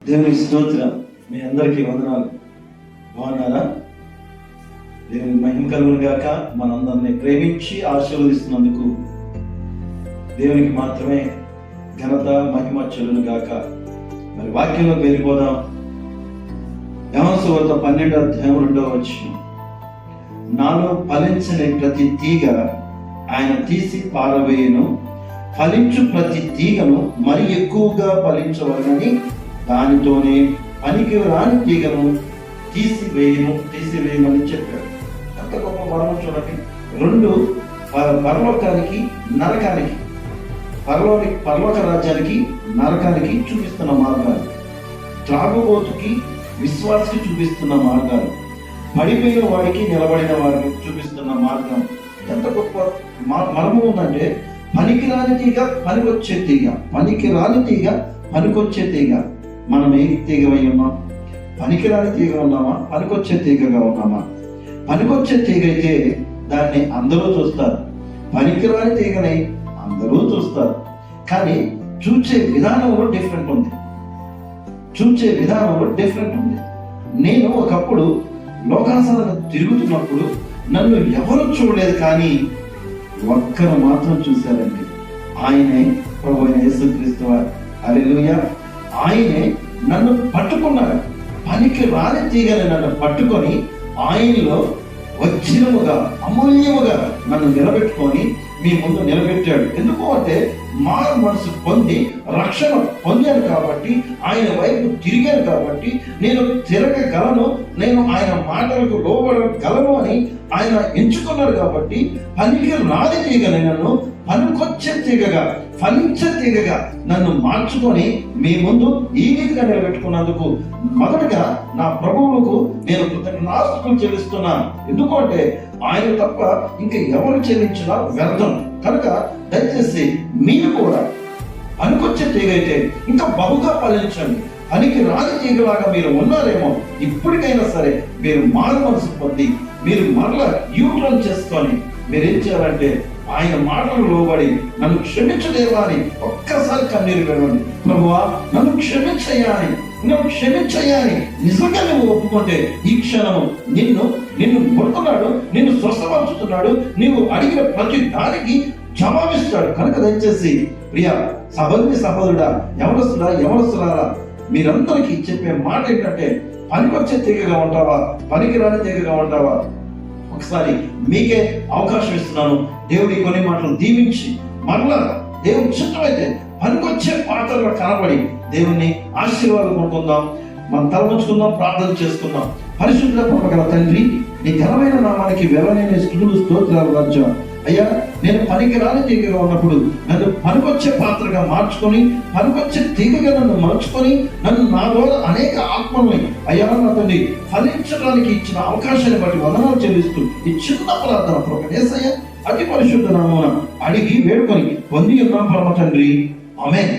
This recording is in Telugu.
దేవునికి స్తోత్రం. మీ అందరికీ వందనాలు. బాగున్నారా? దేవుని మహిమ కలుగును గాక. మనందరినీ ప్రేమించి ఆశీర్వదిస్తున్నందుకు దేవునికి మాత్రమే ఘనత మహిమ చెల్లును గాక. మరి వాక్యంలోకి వెళ్ళిపోదాం. యోహాను సువార్త 12వ అధ్యాయం 2వ వచనం. నాలో ఫలించని ప్రతి తీగ ఆయన తీసి పారవేయును, ఫలించు ప్రతి తీగను మరి ఎక్కువగా ఫలించవలనని దానితోనే పనికి రాని తీగను తీసివేయమని చెప్పాడు. అంత గొప్ప వరం చూడండి. రెండు, పరలోకానికి నరకానికి, పరలోక రాజ్యానికి నరకానికి చూపిస్తున్న మార్గాలు, త్రాగుబోతుకి విశ్వాసకి చూపిస్తున్న మార్గాలు, పడిపోయిన వాడికి నిలబడిన వాడికి చూపిస్తున్న మార్గం. ఎంత గొప్ప మర్మం ఉందంటే, పనికిరాని తీగ పనికొచ్చే తీగ, పనికిరాని తీగ పనికొచ్చే తీగ. మనం ఏ తీగమై ఉన్నాం? పనికిరాని తీగ ఉన్నామా? పనికొచ్చే తీగగా ఉన్నామా? పనికొచ్చే తీగ అయితే దాన్ని అందరూ చూస్తారు, పనికిరాని తీగని అందరూ చూస్తారు. కానీ చూసే విధానంలో డిఫరెంట్ ఉంది. నేను ఒకప్పుడు లోకాసనకు తిరుగుతున్నప్పుడు నన్ను ఎవరు చూడలేదు, కానీ ఒక్కరు మాత్రం చూశారండి. ఆయనే ప్రభువైన యేసుక్రీస్తు వారు. హల్లెలూయా. ఆయనే నన్ను పట్టుకున్నాడు. పనికి రాని తీగని నన్ను పట్టుకొని ఆయనలో వజ్రముగా, అమూల్యముగా నన్ను నిలబెట్టుకొని మీ ముందు నిలబెట్టాడు. ఎందుకు అంటే, మారు మనసు పొంది రక్షణ పొందాను కాబట్టి, ఆయన వైపు తిరిగాను కాబట్టి, నేను తిరగగలను, నేను ఆయన మాటలకు లోబడగలను అని ఆయన ఎంచుకున్నాడు. కాబట్టి పనికి రాని తీగని నన్ను పనికొచ్చే తీగగా, ఫలించే తీగగా నన్ను మార్చుకొని మీ ముందు ఈ రీతిగా నిలబెట్టుకున్నందుకు మొదటగా నా ప్రభువులకు నేను కృతజ్ఞతాస్తుతులు చెల్లిస్తున్నాను. ఎందుకంటే ఆయన తప్ప ఇంకా ఎవరు చెల్లించినా వ్యర్థం. కనుక దయచేసి మీరు కూడా పనికొచ్చే తీగ అయితే ఇంకా బహుగా ఫలించండి. పనికి రాని తీగలాగా మీరు ఉన్నారేమో, ఇప్పటికైనా సరే మీరు మారు మనసు పొంది మీరు మరలా యూటర్న్ చేసుకొని మీరేం చేయాలంటే, ఆయన మాటలు లోబడి నన్ను క్షమించలేవా అని ఒక్కసారి కన్నీరు పెడవండి. ప్రభువా నన్ను క్షమించయ్యాని, నువ్వు క్షమించయ్యాని నిజంగా నువ్వు ఒప్పుకుంటే ఈ క్షణము నిన్ను కొడుతున్నాడు, నిన్ను స్వస్థపరుచుతున్నాడు, నీవు అడిగిన ప్రతి దానికి జవాబిస్తాడు. కనుక దయచేసి ప్రియా సహోదరుడా, యవనస్తులారా, మీరందరికీ చెప్పే మాట ఏంటంటే, పనికొచ్చే తీగగా ఉంటావా, పనికిరాని తీగగా ఉంటావా? ఒకసారి మీకే అవకాశం ఇస్తున్నాను. దేవుడి కొన్ని మాటలు దీవించి మరలా దేవుని చిత్తమైతే పనికొచ్చే పాత్రగా కనబడి దేవుని ఆశీర్వాదం పొందుకుందాం. మనం తలవంచుకుందాం, ప్రార్థన చేసుకుందాం. పరిశుద్ధ పరమగల తండ్రి, నీ ఘనమైన నామానికి వెలనైన స్తుతులు స్తోత్రాలు రాజా. అయ్యా, నేను పనికి రాని తీగగా ఉన్నప్పుడు నన్ను పనికొచ్చే పాత్రగా మార్చుకొని, పనికొచ్చే తీగగా నన్ను మార్చుకొని, నన్ను నా ద్వారా అనేక ఆత్మల్ని అయ్యా నా తండ్రి ఫలించడానికి ఇచ్చిన అవకాశాన్ని బట్టి వందనాలు చెల్లిస్తూ ఈ చిన్న ప్రార్థన ప్రొఫెసర్ అతి పరిశుద్ధ నామమున అడిగి వేడుకొని పొంది ఉన్నాం పరమ తండ్రి. ఆమేన్.